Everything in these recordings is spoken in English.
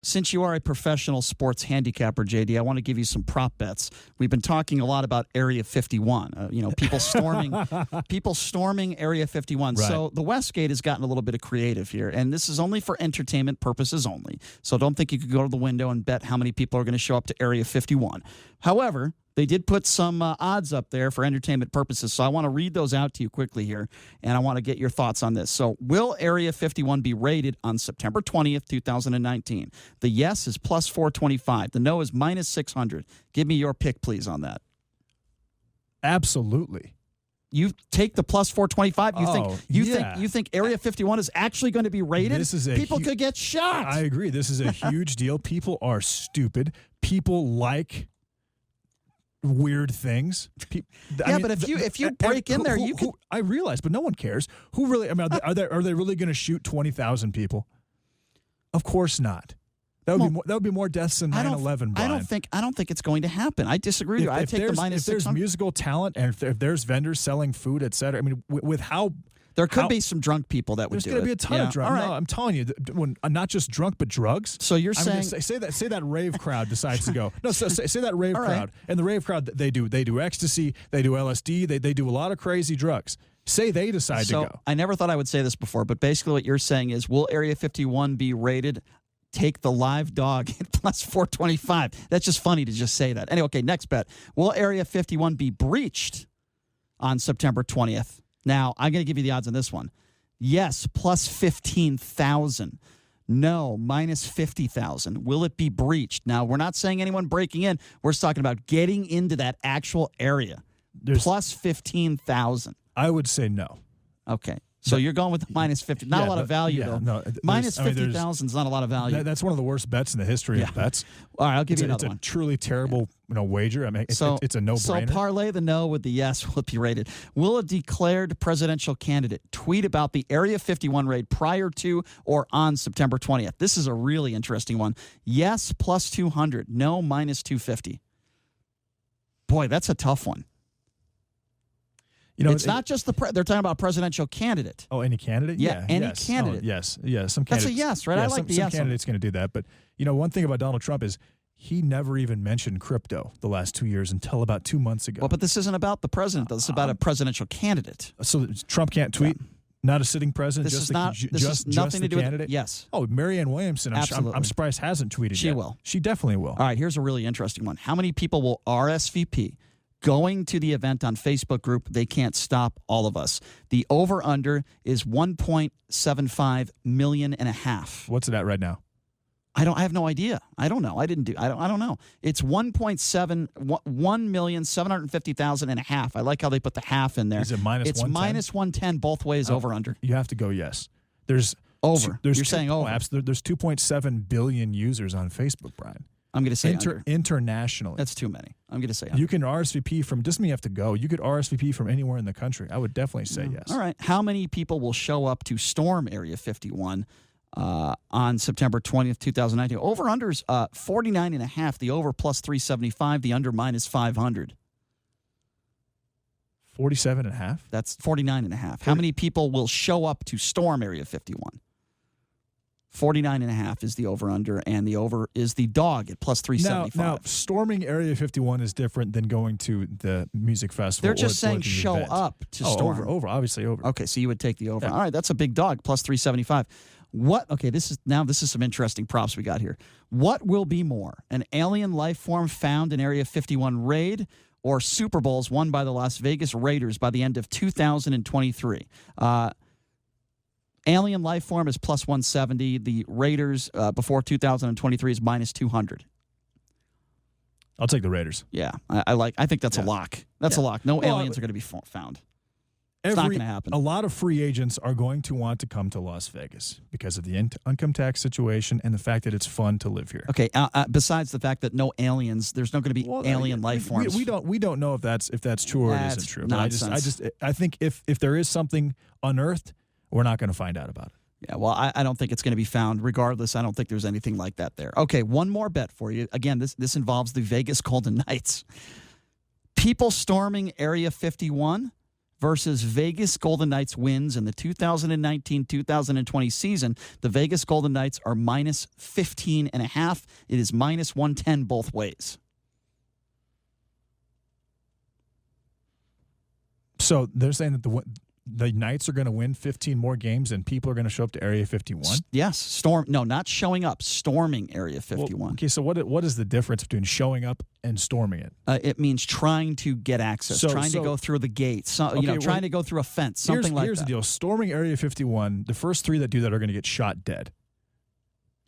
since you are a professional sports handicapper, JD, I want to give you some prop bets. We've been talking a lot about Area 51. People storming Area 51. Right. So the Westgate has gotten a little bit of creative here, and this is only for entertainment purposes only. So don't think you could go to the window and bet how many people are going to show up to Area 51. However, they did put some odds up there for entertainment purposes, so I want to read those out to you quickly here, and I want to get your thoughts on this. So will Area 51 be rated on September 20th, 2019? The yes is plus 425. The no is minus 600. Give me your pick, please, on that. Absolutely. You take the plus 425. You think Area 51 is actually going to be rated? People could get shot. I agree. This is a huge deal. People are stupid. People like weird things. But if you break in there, you can. I realize, but no one cares. Who really? I mean, are they really going to shoot 20,000 people? Of course not. That would be more deaths than 9/11. Brian. I don't think it's going to happen. I disagree with you. I take the minus 600. If there's musical talent and if there's vendors selling food, et cetera. I mean, with how. There could be some drunk people that would do it. There's going to be a ton of drunk. Right. No, I'm telling you, not just drunk, but drugs. So you're saying say that rave crowd decides to go. No, say that rave crowd, and the rave crowd they do ecstasy, they do LSD, they do a lot of crazy drugs. Say they decide to go. I never thought I would say this before, but basically what you're saying is, will Area 51 be rated? Take the live dog at plus 425. That's just funny to just say that. Anyway, okay, next bet. Will Area 51 be breached on September 20th? Now, I'm going to give you the odds on this one. Yes, plus 15,000. No, minus 50,000. Will it be breached? Now, we're not saying anyone breaking in. We're just talking about getting into that actual area. Plus 15,000. I would say no. Okay. So you're going with the minus 50. Not a lot of value, though. No, minus 50,000 is not a lot of value. That's one of the worst bets in the history of bets. All right, I'll give you another one. It's a truly terrible wager. I mean, it's a no-brainer. So parlay the no with the yes. Will it be rated? Will a declared presidential candidate tweet about the Area 51 raid prior to or on September 20th? This is a really interesting one. Yes, plus 200. No, minus 250. Boy, that's a tough one. It's not just they're talking about presidential candidate. Oh, any candidate? Yeah, any candidate. Oh, yes. Some candidates. That's a yes, right? Yeah, I like the some yes. Some candidate's going to do that. But, one thing about Donald Trump is he never even mentioned crypto the last 2 years until about 2 months ago. Well, but this isn't about the president. This is about a presidential candidate. So Trump can't tweet? Yeah. Not a sitting president? This just nothing the to do candidate? With yes. Oh, Marianne Williamson, I'm surprised hasn't tweeted yet. She will. She definitely will. All right, here's a really interesting one. How many people will RSVP? Going to the event on Facebook group, They Can't Stop All of Us. The over-under is 1.75 million and a half. What's it at right now? I have no idea. I don't know. I don't know. It's 1,750,000 and a half. I like how they put the half in there. Is it minus 110? It's minus 110 both ways, over-under. You have to go yes. There's over. You're saying over. There's 2.7 billion users on Facebook, Brian. I'm going to say internationally. That's too many. I'm going to say under. You can RSVP from, doesn't mean you have to go. You could RSVP from anywhere in the country. I would definitely say yes. All right. How many people will show up to storm Area 51 on September 20th, 2019? Over-unders 49.5. The over plus 375. The under minus 500. 47.5? That's 49.5. How many people will show up to storm Area 51? 49.5 is the over-under, and the over is the dog at plus 375. Now, storming Area 51 is different than going to the music festival. They're just saying show up to storm. Over, obviously over. Okay, so you would take the over. Yeah. All right, that's a big dog, plus 375. Okay, this is some interesting props we got here. What will be more, an alien life form found in Area 51 raid, or Super Bowls won by the Las Vegas Raiders by the end of 2023? Alien life form is plus 170. The Raiders before 2023 is minus 200. I'll take the Raiders. Yeah, I think that's a lock. That's a lock. No aliens are going to be found. It's not going to happen. A lot of free agents are going to want to come to Las Vegas because of the income tax situation and the fact that it's fun to live here. Okay. Besides the fact that no aliens, there's not going to be alien life forms. We don't know if that's true or it isn't true. Nonsense. I think if there is something unearthed, we're not going to find out about it. Yeah, well, I don't think it's going to be found. Regardless, I don't think there's anything like that there. Okay, one more bet for you. Again, this involves the Vegas Golden Knights. People storming Area 51 versus Vegas Golden Knights wins in the 2019-2020 season. The Vegas Golden Knights are minus 15.5. It is minus 110 both ways. So they're saying that the Knights are going to win 15 more games and people are going to show up to Area 51? Yes. No, not showing up. Storming Area 51. Well, okay, so what is the difference between showing up and storming it? It means trying to get access, trying to go through the gates, trying to go through a fence, something like that. Here's the deal. Storming Area 51, the first 3 that do that are going to get shot dead.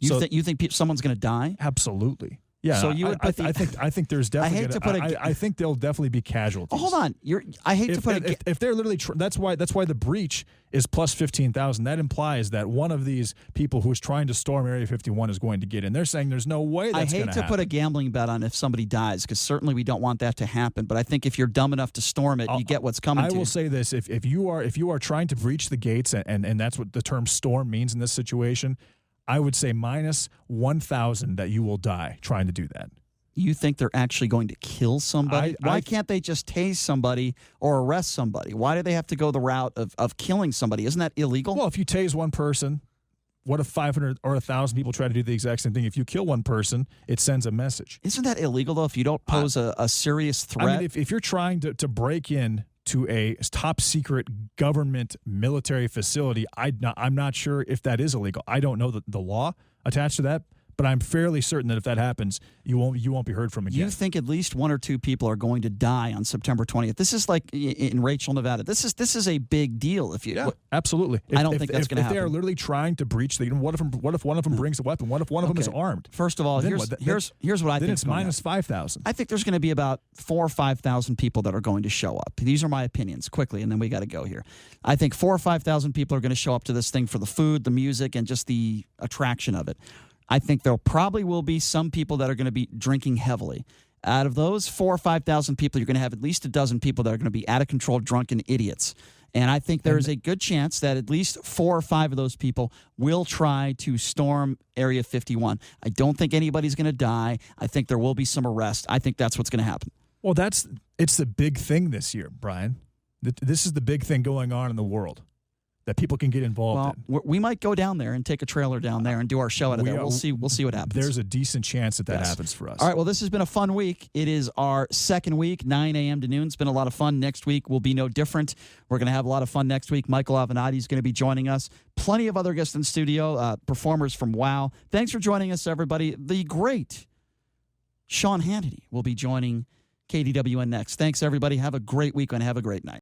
You think someone's going to die? Absolutely. Yeah, so you would I think there's definitely. I think there'll definitely be casualties. Hold on, if they're literally that's why the breach is plus 15,000. That implies that one of these people who's trying to storm Area 51 is going to get in. They're saying there's no way that's going to happen. I hate to put a gambling bet on if somebody dies, because certainly we don't want that to happen. But I think if you're dumb enough to storm it, you get what's coming. I will say this: if you are trying to breach the gates, and that's what the term storm means in this situation, I would say minus 1,000 that you will die trying to do that. You think they're actually going to kill somebody? Why can't they just tase somebody or arrest somebody? Why do they have to go the route of killing somebody? Isn't that illegal? Well, if you tase one person, what if 500 or 1,000 people try to do the exact same thing? If you kill one person, it sends a message. Isn't that illegal, though, if you don't pose a serious threat? I mean, if you're trying to break in to a top secret government military facility, I'm not sure if that is illegal. I don't know the law attached to that, but I'm fairly certain that if that happens, you won't be heard from again. You think at least 1 or 2 people are going to die on September 20th? This is like in Rachel, Nevada. This is a big deal. Absolutely. I don't think that's going to happen. If they are literally trying to breach what if one of them brings a weapon? What if one of them is armed? First of all, here's what I think. Then it's minus 5,000. I think there's going to be about 4,000 or 5,000 people that are going to show up. These are my opinions quickly, and then we got to go here. I think 4,000 or 5,000 people are going to show up to this thing for the food, the music, and just the attraction of it. I think there probably will be some people that are going to be drinking heavily. Out of those 4,000 or 5,000 people, you're going to have at least a dozen people that are going to be out of control, drunken idiots. And I think there is a good chance that at least 4 or 5 of those people will try to storm Area 51. I don't think anybody's going to die. I think there will be some arrests. I think that's what's going to happen. Well, it's the big thing this year, Brian. This is the big thing going on in the world that people can get involved in. We might go down there and take a trailer down there and do our show out of there. We'll see what happens. There's a decent chance that happens for us. All right, well, this has been a fun week. It is our second week, 9 a.m. to noon. It's been a lot of fun. Next week will be no different. We're going to have a lot of fun next week. Michael Avenatti is going to be joining us. Plenty of other guests in studio, performers from WOW. Thanks for joining us, everybody. The great Sean Hannity will be joining KDWN next. Thanks, everybody. Have a great week and have a great night.